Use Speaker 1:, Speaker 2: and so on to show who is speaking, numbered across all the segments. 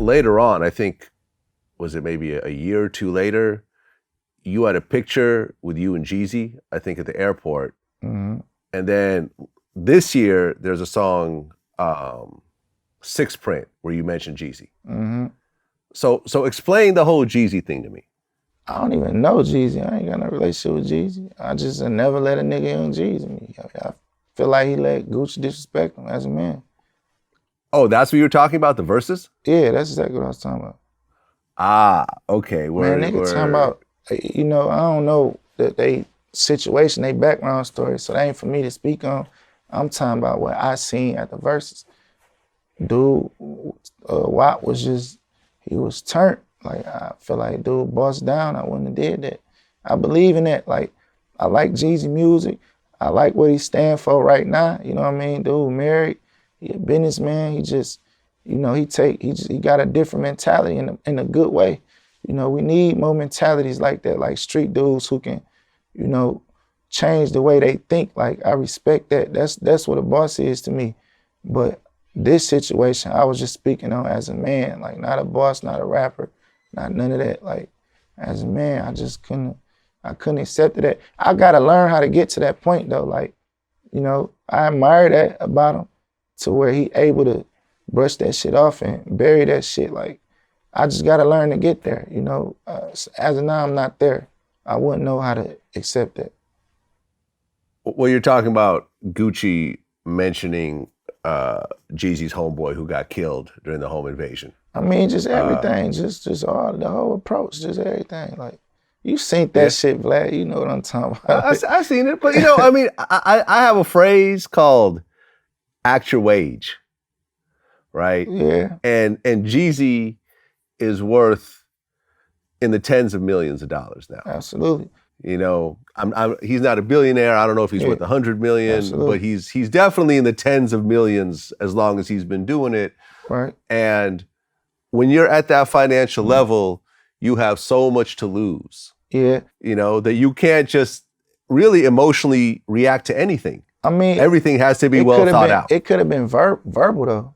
Speaker 1: later on, I think, was it maybe a year or two later, you had a picture with you and Jeezy, I think at the airport.
Speaker 2: Mm-hmm.
Speaker 1: And then this year, there's a song, Six Print, where you mentioned Jeezy.
Speaker 2: Mm-hmm.
Speaker 1: So explain the whole Jeezy thing to me.
Speaker 2: I don't even know Jeezy. I ain't got no relationship with Jeezy. I just never let a nigga young Jeezy me. I feel like he let Gucci disrespect him as a man.
Speaker 1: Oh, that's what you were talking about, the Verzuz?
Speaker 2: Yeah, that's exactly what I was talking about.
Speaker 1: Ah, okay.
Speaker 2: Man, nigga talking about, I don't know that they situation, they background story, so that ain't for me to speak on. I'm talking about what I seen at the Verzuz. Dude, Watt was just, he was turned. Like, I feel like dude bossed down, I wouldn't have did that. I believe in that. Like, I like Jeezy music. I like what he stand for right now. You know what I mean? Dude married, he a businessman. He just, he got a different mentality in a good way. You know, we need more mentalities like that, like street dudes who can, change the way they think. Like, I respect that. That's what a boss is to me. But this situation, I was just speaking on as a man, like not a boss, not a rapper, not none of that. Like, as a man, I couldn't accept that. I gotta learn how to get to that point though. Like, I admire that about him, to where he able to brush that shit off and bury that shit. Like, I just gotta learn to get there, as of now, I'm not there. I wouldn't know how to accept that.
Speaker 1: Well, you're talking about Gucci mentioning Jeezy's homeboy who got killed during the home invasion.
Speaker 2: I mean, just everything, just all the whole approach, just everything. Like, you seen that shit, Vlad. You know what I'm talking about.
Speaker 1: I've seen it, but I mean, I have a phrase called "act your wage," right?
Speaker 2: Yeah.
Speaker 1: And Jeezy is worth in the tens of millions of dollars now.
Speaker 2: Absolutely.
Speaker 1: He's not a billionaire. I don't know if he's worth 100 million,
Speaker 2: Absolutely.
Speaker 1: but he's definitely in the tens of millions as long as he's been doing it.
Speaker 2: Right.
Speaker 1: And when you're at that financial level, you have so much to lose.
Speaker 2: Yeah.
Speaker 1: That you can't just really emotionally react to anything.
Speaker 2: I mean,
Speaker 1: everything has to be well thought out.
Speaker 2: It could have been verbal though.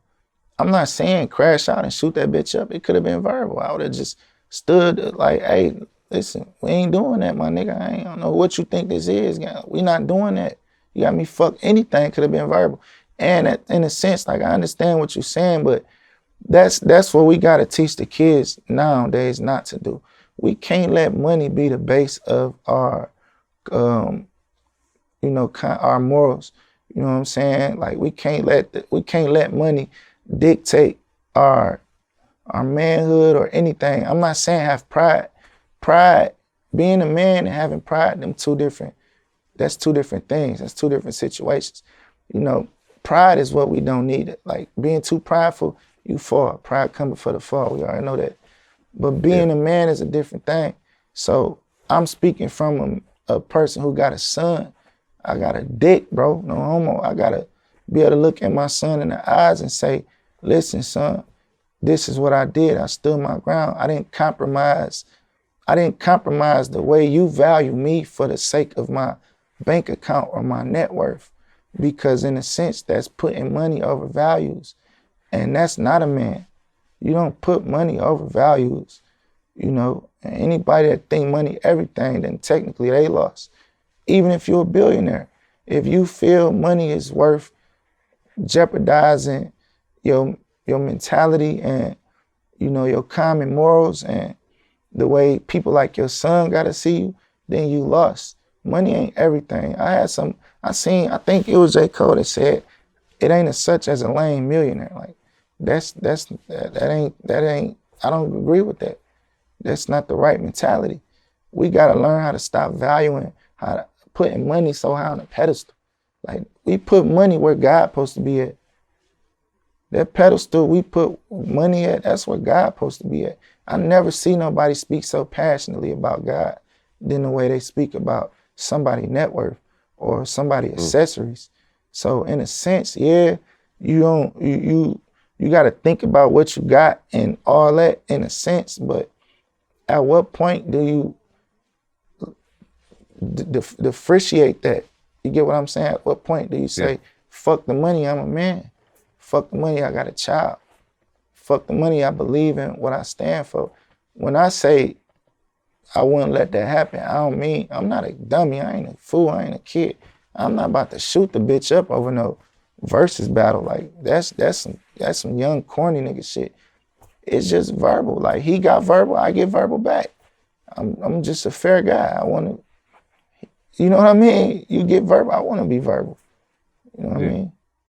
Speaker 2: I'm not saying crash out and shoot that bitch up. It could have been verbal. I would have just stood like, hey, listen, we ain't doing that, my nigga. I don't know what you think this is. We not doing that. You got me fucked. Anything could have been verbal. And in a sense, like, I understand what you're saying, but that's what we got to teach the kids nowadays not to do. We can't let money be the base of our, our morals. You know what I'm saying? Like, we can't let money dictate our manhood or anything. I'm not saying have pride. Pride, being a man and having pride, that's two different things. That's two different situations. Pride is what we don't need. Like, being too prideful, you fall. Pride coming for the fall. We already know that. But being a man is a different thing. So I'm speaking from a person who got a son. I got a dick, bro. No homo. I got to be able to look at my son in the eyes and say, listen, son, this is what I did. I stood my ground. I didn't compromise the way you value me for the sake of my bank account or my net worth. Because in a sense, that's putting money over values. And that's not a man. You don't put money over values. And anybody that think money everything, then technically they lost. Even if you're a billionaire, if you feel money is worth jeopardizing your mentality and, your common morals and the way people like your son gotta see you, then you lost. Money ain't everything. I think it was J. Cole that said, it ain't as such as a lame millionaire. Like, that ain't, I don't agree with that. That's not the right mentality. We gotta learn how to stop valuing, how to putting money so high on a pedestal. Like, we put money where God supposed to be at. That pedestal we put money at, that's where God supposed to be at. I never see nobody speak so passionately about God than the way they speak about somebody's net worth or somebody's accessories. So in a sense, you got to think about what you got and all that in a sense, but at what point do you differentiate that? You get what I'm saying? At what point do you say, fuck the money, I'm a man. Fuck the money, I got a child. fuck the money. I believe in what I stand for. When I say I wouldn't let that happen, I don't mean, I'm not a dummy. I ain't a fool. I ain't a kid. I'm not about to shoot the bitch up over no versus battle. Like, that's some young, corny nigga shit. It's just verbal. Like, he got verbal, I get verbal back. I'm just a fair guy. I want to, you know what I mean? You get verbal, I want to be verbal. You know what I mean?